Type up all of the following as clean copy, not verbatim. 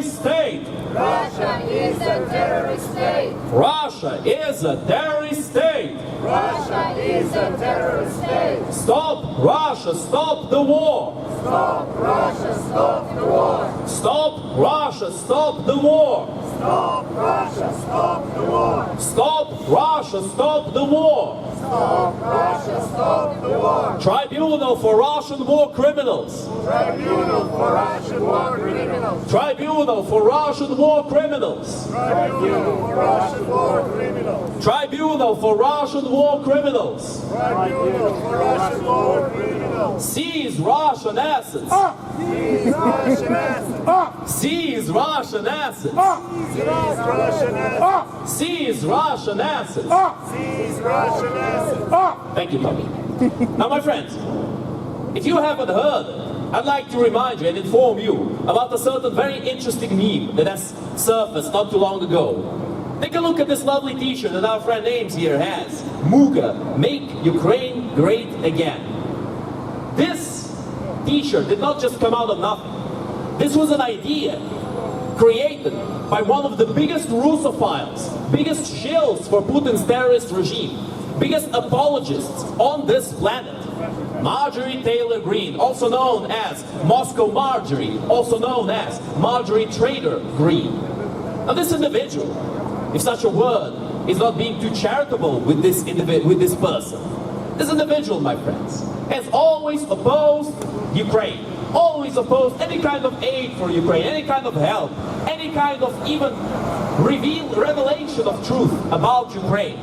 terrorist state. Russia is a terrorist state. Russia is a terrorist state. Russia is a terrorist state. Stop Russia, stop the war. Stop Russia, stop the war. Stop Russia, stop the war. Stop Russia, stop the war. Stop Russia, stop the war. Stop Russia, stop the war. Tribunal for Russian war criminals. Tribunal for Russian war criminals. Tribunal for Russian war criminals. Tribunal for Russian war criminals. Tribunal for Russian war criminals. Tribunal for Russian war criminals. Seize Russian assets. Seize Russian assets. Seize Russian assets. Seize Russian assets. Seize Russian assets. Seize Russian assets. Thank you, Tommy. Now, my friends, if you haven't heard, I'd like to remind you and inform you about a certain very interesting meme that has surfaced not too long ago. Take a look at this lovely t-shirt that our friend Ames here has. MUGA, Make Ukraine Great Again. This t-shirt did not just come out of nothing. This was an idea created by one of the biggest Russophiles, biggest shills for Putin's terrorist regime, biggest apologists on this planet. Margery Taylor Greene, also known as Moscow Margery, also known as Margery Traitor Greene. Now this individual, if such a word is not being too charitable with this person, this individual, my friends, has always opposed Ukraine, always opposed any kind of aid for Ukraine, any kind of help, any kind of even revelation of truth about Ukraine.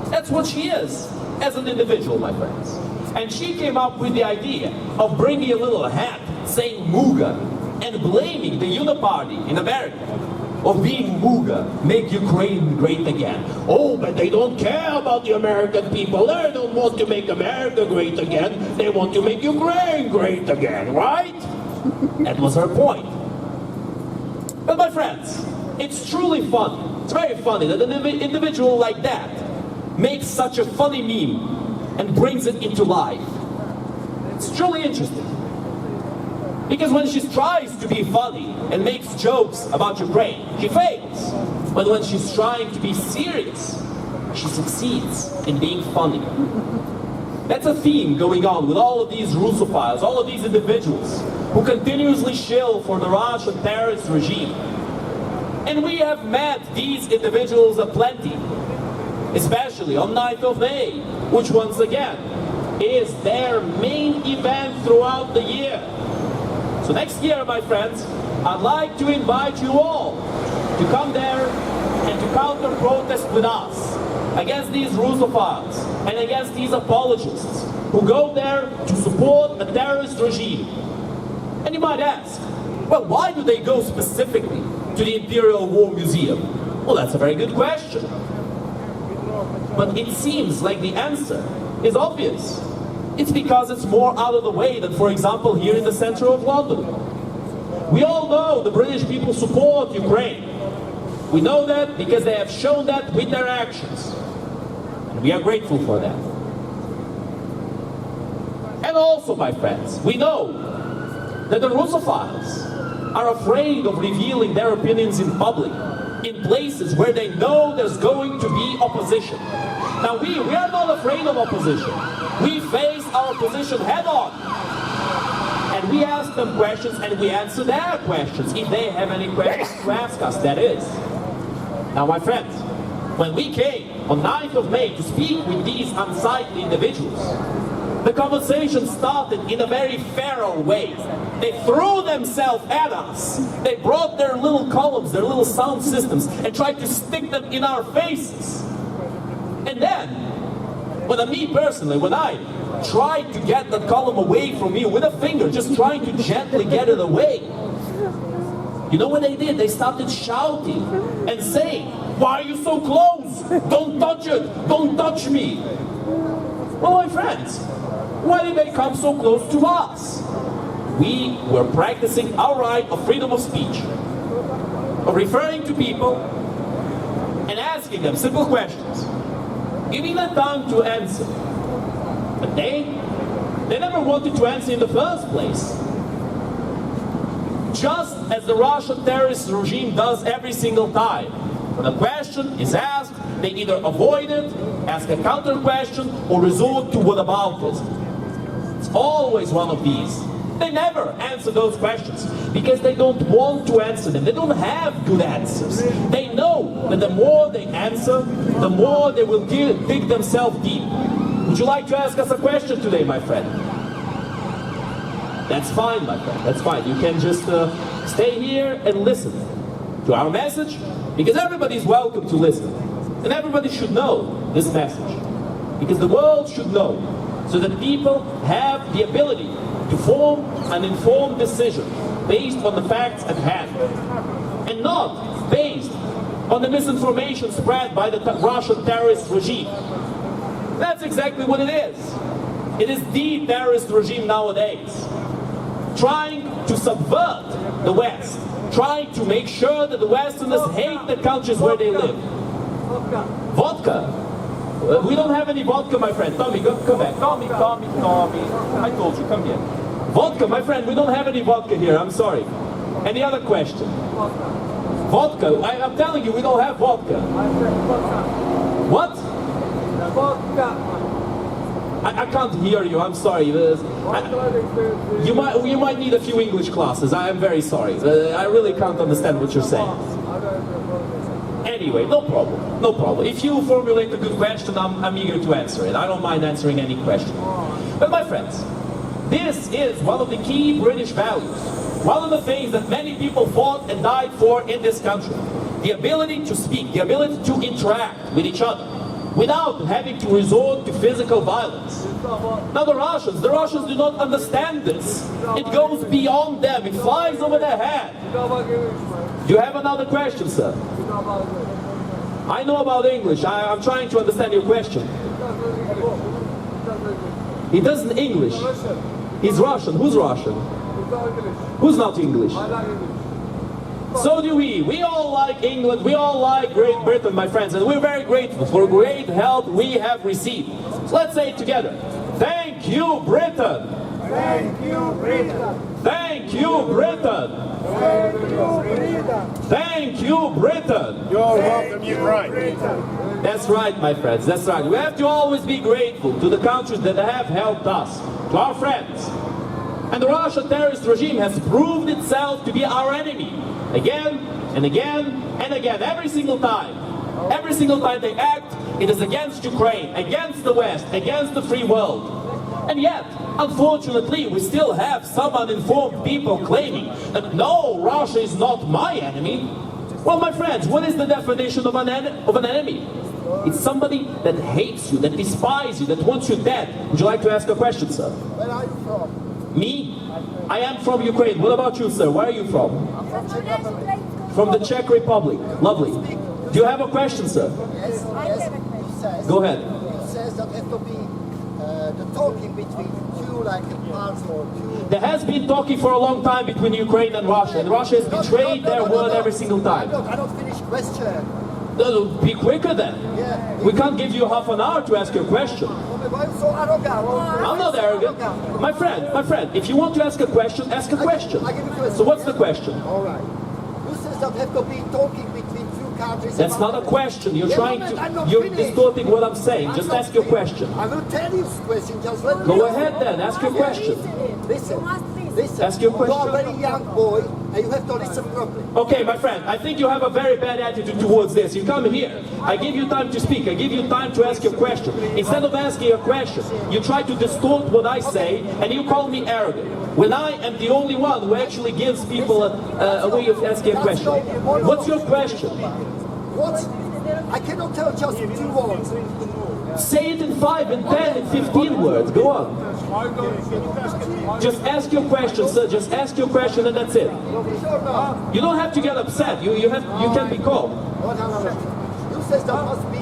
That's what she is as an individual, my friends. And she came up with the idea of bringing a little hat saying MUGA and blaming the Uniparty in America of being MUGA, Make Ukraine Great Again. Oh, but they don't care about the American people. They don't want to make America great again. They want to make Ukraine great again, right? That was her point. But my friends, it's truly funny. It's very funny that an individual like that makes such a funny meme and brings it into life. It's truly interesting. Because when she tries to be funny and makes jokes about Ukraine, she fails. But when she's trying to be serious, she succeeds in being funny. That's a theme going on with all of these Russophiles, all of these individuals who continuously shill for the Russian terrorist regime. And we have met these individuals aplenty, especially on 9th of May, which once again is their main event throughout the year. So next year, my friends, I'd like to invite you all to come there and to counter-protest with us against these Russophiles and against these apologists who go there to support a terrorist regime. And you might ask, well, why do they go specifically to the Imperial War Museum? Well, that's a very good question. But it seems like the answer is obvious. It's because it's more out of the way than, for example, here in the center of London. We all know the British people support Ukraine. We know that because they have shown that with their actions. And we are grateful for that. And also, my friends, we know that the Russophiles are afraid of revealing their opinions in public, in places where they know there's going to be opposition. Now we are not afraid of opposition. We face our opposition head on. And we ask them questions and we answer their questions, if they have any questions to ask us, that is. Now my friends, when we came on 9th of May to speak with these unsightly individuals, the conversation started in a very feral way. They threw themselves at us. They brought their little columns, their little sound systems, and tried to stick them in our faces. And then, when I tried to get that column away from me with a finger, just trying to gently get it away, you know what they did? They started shouting and saying, "Why are you so close? Don't touch it! Don't touch me!" Well, my friends, why did they come so close to us? We were practicing our right of freedom of speech, of referring to people and asking them simple questions, giving them time to answer. But they never wanted to answer in the first place. just as the Russian terrorist regime does every single time. When a question is asked, they either avoid it, ask a counter question, or resort to what about it. It's always one of these. They never answer those questions because they don't want to answer them. They don't have good answers. They know that the more they answer, the more they will dig themselves deep. Would you like to ask us a question today, my friend? That's fine, my friend. That's fine. You can just stay here and listen to our message, because everybody's welcome to listen. And everybody should know this message, because the world should know, so that people have the ability to form an informed decision based on the facts at hand, and not based on the misinformation spread by the Russian terrorist regime. That's exactly what it is. It is the terrorist regime nowadays, trying to subvert the West, trying to make sure that the Westerners hate the countries where they live. Vodka? We don't have any vodka, my friend. Tommy, come back. Tommy. I told you, come here. Vodka, my friend, we don't have any vodka here, I'm sorry. Any other question? Vodka? I'm telling you, we don't have vodka. What? I can't hear you, I'm sorry. You might need a few English classes, I am very sorry. I really can't understand what you're saying. Anyway, no problem, no problem. If you formulate a good question, I'm eager to answer it. I don't mind answering any question. But my friends, this is one of the key British values. One of the things that many people fought and died for in this country. The ability to speak, the ability to interact with each other, without having to resort to physical violence. Now the Russians do not understand this. It goes beyond them, it flies over their head. Do you have another question, sir? I know about English, I'm trying to understand your question. He doesn't English. He's Russian. Who's Russian? Who's not English? So do we. We all like England, we all like Great Britain, my friends, and we're very grateful for great help we have received. So let's say it together. Thank you, Britain! Thank you, Britain! Thank you, Britain! Thank you, Britain! Thank you, Britain! You're welcome, Ukraine! That's right, my friends, that's right. We have to always be grateful to the countries that have helped us, to our friends. And the Russian terrorist regime has proved itself to be our enemy. Again, and again, and again, every single time. Every single time they act, it is against Ukraine, against the West, against the free world. And yet, unfortunately, we still have some uninformed people claiming that no, Russia is not my enemy. Well, my friends, what is the definition of an enemy? It's somebody that hates you, that despises you, that wants you dead. Would you like to ask a question, sir? Where are you from? Me? I am from Ukraine. What about you, sir? Where are you from? I'm from Czech Republic. From the Czech Republic. Lovely. Do you have a question, sir? Yes, yes. Go ahead. It says that has to be the talking between two like parts or two. There has been talking for a long time between Ukraine and Russia has betrayed their word every single time. I don't finish question. No, be quicker then. Yeah. We can't give you half an hour to ask your question. Why are you so arrogant? I'm not arrogant. My friend, if you want to ask a question, ask a question. I give you a question. So what's the question? All right. Who says that have to be talking between two countries? That's not a question. You're trying to, you're distorting what I'm saying. Just ask your question. I will tell you this question. Just let me Go ahead then, ask your question. Listen. Ask your question. You are a very young boy, and you have to listen properly. Okay, my friend, I think you have a very bad attitude towards this. You come here, I give you time to speak, I give you time to ask your question. Instead of asking a question, you try to distort what I say, and you call me arrogant. When I am the only one who actually gives people a way of asking a question. What's your question? What? I cannot tell just 2 words. Say it in 5 and 10 and 15 words. Go on. Just ask your question, sir. Just ask your question and that's it. You don't have to get upset. You can be calm. You says that must be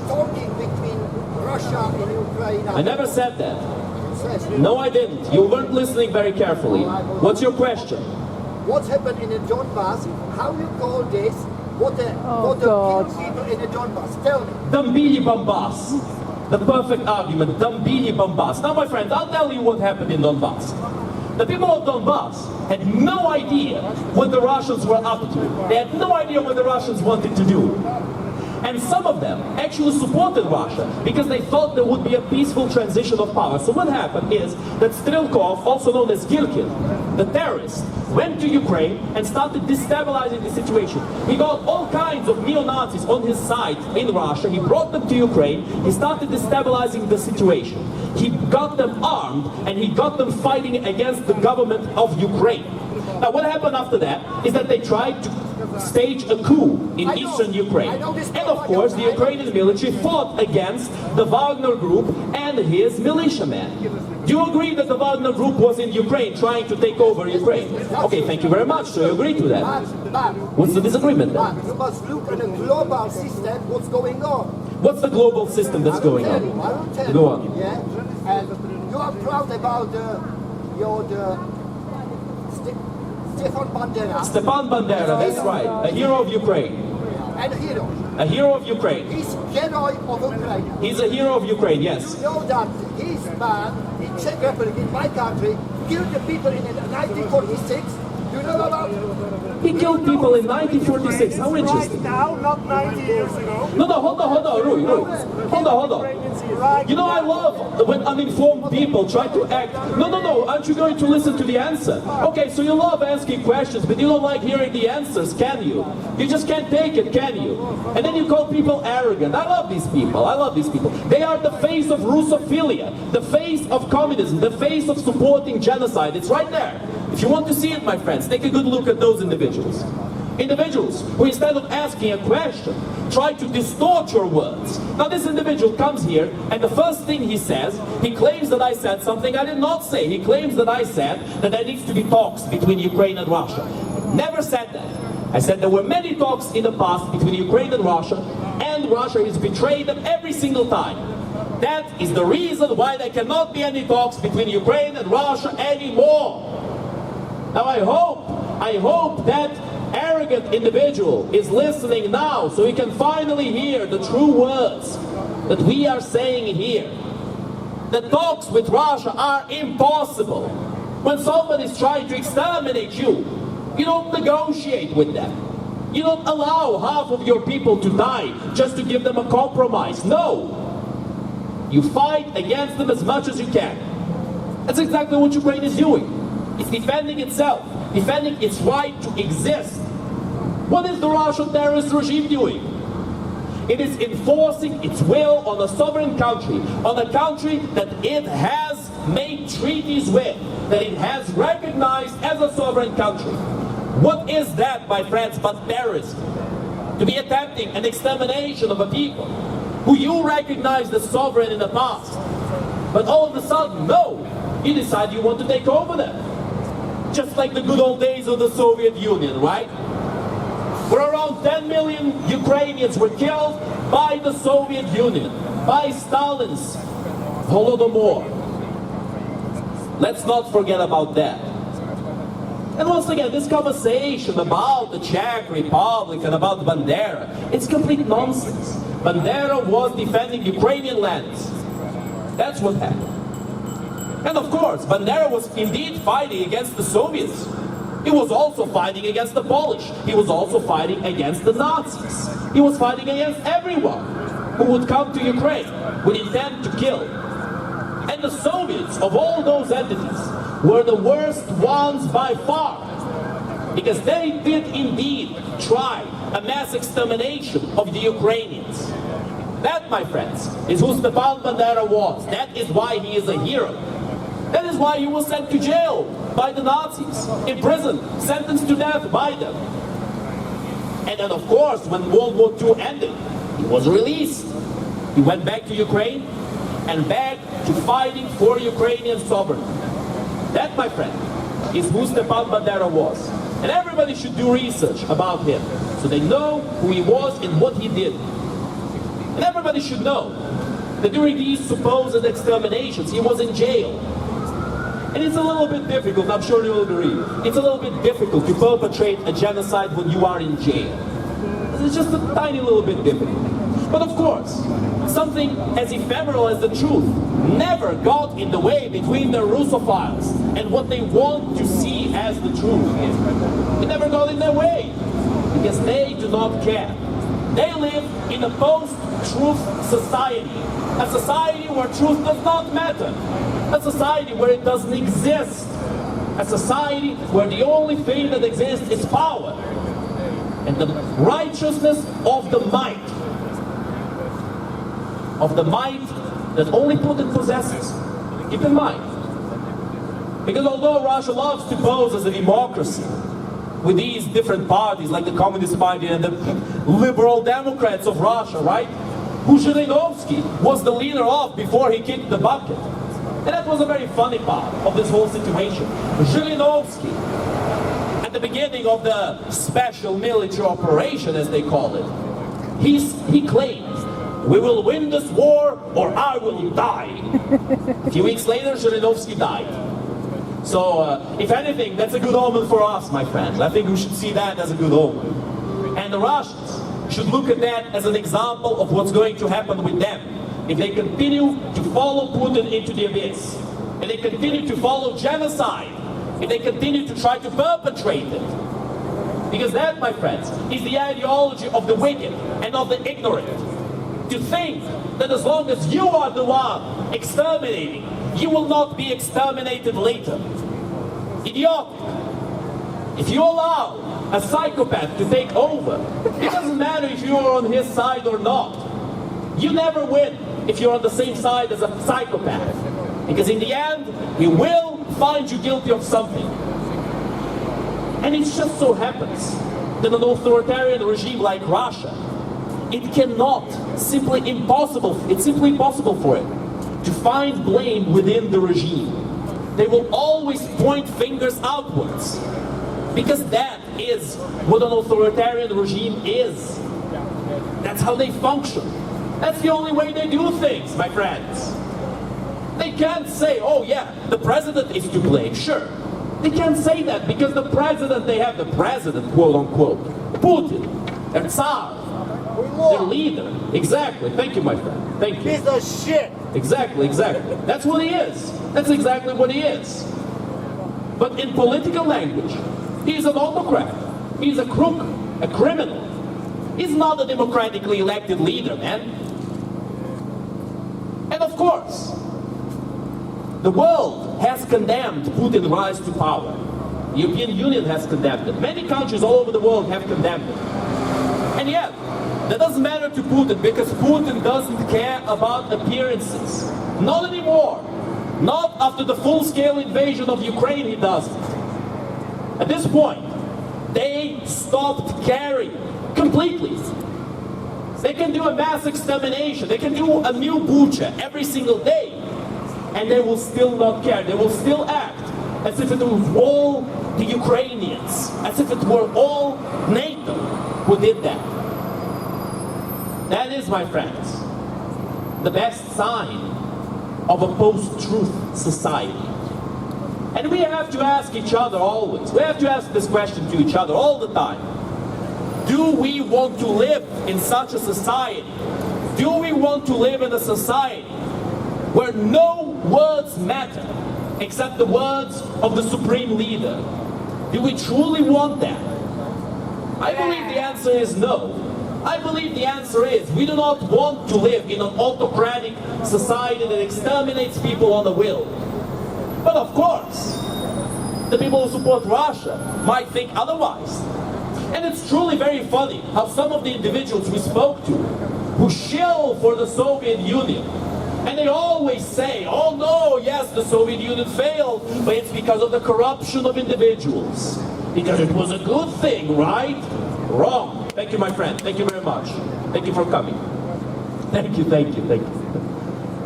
talking between Russia and Ukraine. I never said that. No, I didn't. You weren't listening very carefully. What's your question? What's happened in the Donbass? How you call this? What the people in the Donbass? Tell me. Dambili Bambas. The perfect argument. Dambili Bambas. Now, my friends, I'll tell you what happened in Donbass. The people of Donbass had no idea what the Russians were up to. They had no idea what the Russians wanted to do. And some of them actually supported Russia because they thought there would be a peaceful transition of power. So what happened is that Strelkov, also known as Gilkin, the terrorist, went to Ukraine and started destabilizing the situation. He got all kinds of neo-Nazis on his side in Russia. He brought them to Ukraine. He started destabilizing the situation. He got them armed and he got them fighting against the government of Ukraine. Now what happened after that is that they tried to stage a coup in eastern Ukraine. And of course the Ukrainian military fought against the Wagner group and his militiamen. Do you agree that the Wagner group was in Ukraine trying to take over Ukraine? Okay, thank you very much. So you agree to that? What's the disagreement then? You must look at the global system, what's going on. What's the global system that's going on? Go on. Yeah? And you are proud about Stefan Bandera. Stepan Bandera, that's right. A hero of Ukraine. And a hero. A hero of Ukraine. He's hero of Ukraine. He's a hero of Ukraine, yes. You know that his man in Czech Republic, in my country, killed the people in 1946. You know about it? He killed people in 1946. How Right interesting. now, not 90 years ago. No, hold on, Rui. Hold on. You know, I love when uninformed people try to act. No, aren't you going to listen to the answer? Okay, so you love asking questions, but you don't like hearing the answers, can you? You just can't take it, can you? And then you call people arrogant. I love these people. They are the face of Russophilia, the face of communism, the face of supporting genocide. It's right there. If you want to see it, my friends, take a good look at those individuals. Individuals who, instead of asking a question, try to distort your words. Now this individual comes here and the first thing he says, he claims that I said something I did not say. He claims that I said that there needs to be talks between Ukraine and Russia. Never said that. I said there were many talks in the past between Ukraine and Russia has betrayed them every single time. That is the reason why there cannot be any talks between Ukraine and Russia anymore. Now I hope that arrogant individual is listening now so he can finally hear the true words that we are saying here. The talks with Russia are impossible. When somebody is trying to exterminate you, you don't negotiate with them. You don't allow half of your people to die just to give them a compromise. No. You fight against them as much as you can. That's exactly what Ukraine is doing. It's defending itself, defending its right to exist. What is the Russian terrorist regime doing? It is enforcing its will on a sovereign country, on a country that it has made treaties with, that it has recognized as a sovereign country. What is that, my friends, but terrorism? To be attempting an extermination of a people who you recognized as sovereign in the past, but all of a sudden, no, you decide you want to take over them. Just like the good old days of the Soviet Union, right? Where around 10 million Ukrainians were killed by the Soviet Union, by Stalin's Holodomor. Let's not forget about that. And once again, this conversation about the Czech Republic and about Bandera, it's complete nonsense. Bandera was defending Ukrainian lands. That's what happened. And of course, Bandera was indeed fighting against the Soviets. He was also fighting against the Polish. He was also fighting against the Nazis. He was fighting against everyone who would come to Ukraine with intent to kill. And the Soviets, of all those entities, were the worst ones by far, because they did indeed try a mass extermination of the Ukrainians. That, my friends, is who Stepan Bandera was. That is why he is a hero. That is why he was sent to jail by the Nazis, imprisoned, sentenced to death by them. And then, of course, when World War II ended, he was released. He went back to Ukraine and back to fighting for Ukrainian sovereignty. That, my friend, is who Stepan Bandera was. And everybody should do research about him so they know who he was and what he did. And everybody should know that during these supposed exterminations, he was in jail. And it's a little bit difficult, I'm sure you will agree, it's a little bit difficult to perpetrate a genocide when you are in jail. It's just a tiny little bit difficult. But of course, something as ephemeral as the truth never got in the way between the Russophiles and what they want to see as the truth. It never got in their way, because they do not care. They live in a post-truth society, a society where truth does not matter, a society where it doesn't exist, a society where the only thing that exists is power and the righteousness of the might that only Putin possesses. Keep in mind, because although Russia loves to pose as a democracy with these different parties like the Communist Party and the Liberal Democrats of Russia, right? Who Zhirinovsky was the leader of before he kicked the bucket. And that was a very funny part of this whole situation. Zhirinovsky, at the beginning of the special military operation, as they call it, he claimed, "We will win this war or I will die." A few weeks later, Zhirinovsky died. So, if anything, that's a good omen for us, my friends. I think we should see that as a good omen. And the Russians should look at that as an example of what's going to happen with them if they continue to follow Putin into the abyss, if they continue to follow genocide, if they continue to try to perpetrate it. Because that, my friends, is the ideology of the wicked and of the ignorant. To think that as long as you are the one exterminating, you will not be exterminated later. Idiotic. If you allow a psychopath to take over, it doesn't matter if you are on his side or not. You never win if you're on the same side as a psychopath. Because in the end, he will find you guilty of something. And it just so happens that an authoritarian regime like Russia, it's simply impossible for it to find blame within the regime. They will always point fingers outwards, because that is what an authoritarian regime is. That's how they function. That's the only way they do things, my friends. They can't say, "Oh yeah, the president is to blame." Sure, they can't say that, because the president, they have the president, quote unquote, Putin, their Tsar, their leader. Exactly. Thank you, my friend. Thank you. Piece of shit. Exactly. That's what he is. That's exactly what he is. But in political language, he's an autocrat. He's a crook, a criminal. He's not a democratically elected leader, man. And of course, the world has condemned Putin's rise to power. The European Union has condemned it. Many countries all over the world have condemned it. And yet, that doesn't matter to Putin, because Putin doesn't care about appearances. Not anymore. Not after the full-scale invasion of Ukraine, he doesn't. At this point, they stopped caring completely. They can do a mass extermination. They can do a new Bucha every single day, and they will still not care. They will still act as if it was all the Ukrainians, as if it were all NATO who did that. That is, my friends, the best sign of a post-truth society. And we have to ask each other always, we have to ask this question to each other all the time. Do we want to live in such a society? Do we want to live in a society where no words matter except the words of the supreme leader? Do we truly want that? I believe the answer is no. I believe the answer is we do not want to live in an autocratic society that exterminates people on a will. But of course, the people who support Russia might think otherwise. And it's truly very funny how some of the individuals we spoke to, who shill for the Soviet Union, and they always say, "Oh no, yes, the Soviet Union failed, but it's because of the corruption of individuals. Because it was a good thing, right?" Wrong. Thank you, my friend. Thank you very much. Thank you for coming. Thank you.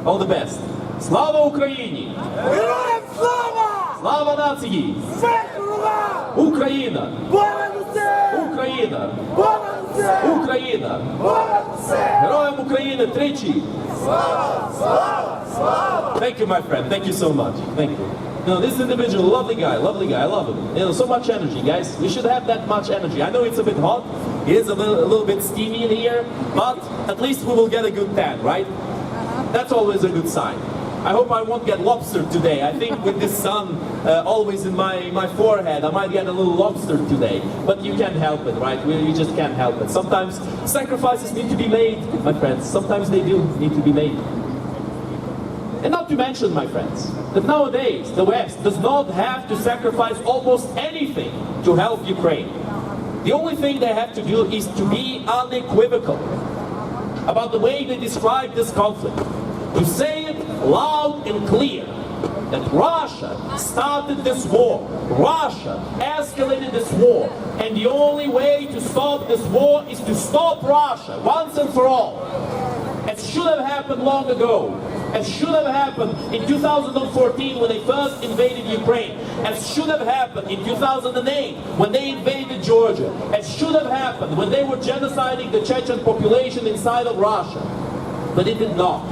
All the best. Slava Ukraini! Героям слава! Slava naciji! Смерть ворогам! Україна! Понад усе! Україна! Понад усе! Україна! Понад усе! Героям України тричі! Слава! Слава! Слава! Thank you, my friend. Thank you so much. Thank you. You know, this individual, lovely guy, I love him. You know, so much energy, guys. We should have that much energy. I know it's a bit hot, it is a little bit steamy in here, but at least we will get a good tan, right? That's always a good sign. I hope I won't get lobstered today. I think with this sun always in my forehead, I might get a little lobstered today. But you can't help it, right? You just can't help it. Sometimes sacrifices need to be made, my friends. Sometimes they do need to be made. And not to mention, my friends, that nowadays the West does not have to sacrifice almost anything to help Ukraine. The only thing they have to do is to be unequivocal about the way they describe this conflict. To say it loud and clear that Russia started this war, Russia escalated this war, and the only way to stop this war is to stop Russia once and for all. As should have happened long ago, as should have happened in 2014 when they first invaded Ukraine, as should have happened in 2008 when they invaded Georgia, as should have happened when they were genociding the Chechen population inside of Russia. But it did not.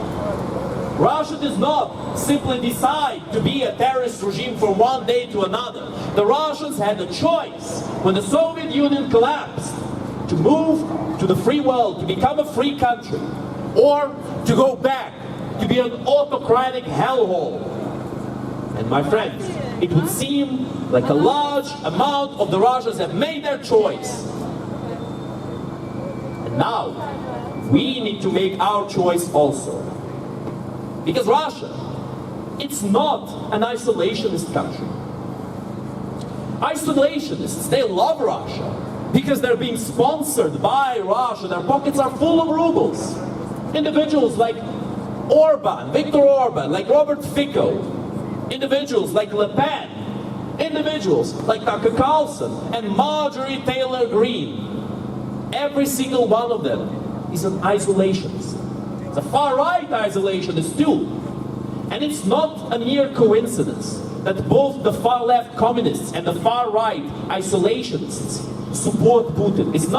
Russia does not simply decide to be a terrorist regime from one day to another. The Russians had a choice when the Soviet Union collapsed to move to the free world, to become a free country, or to go back to be an autocratic hellhole. And my friends, it would seem like a large amount of the Russians have made their choice. And now, we need to make our choice also. Because Russia, it's not an isolationist country. Isolationists, they love Russia because they're being sponsored by Russia. Their pockets are full of rubles. Individuals like Orban, Viktor Orban, like Robert Fico, individuals like Le Pen, individuals like Tucker Carlson and Margery Taylor Greene. Every single one of them is an isolationist. It's a far-right isolationist too. And it's not a mere coincidence that both the far-left communists and the far-right isolationists support Putin. It's not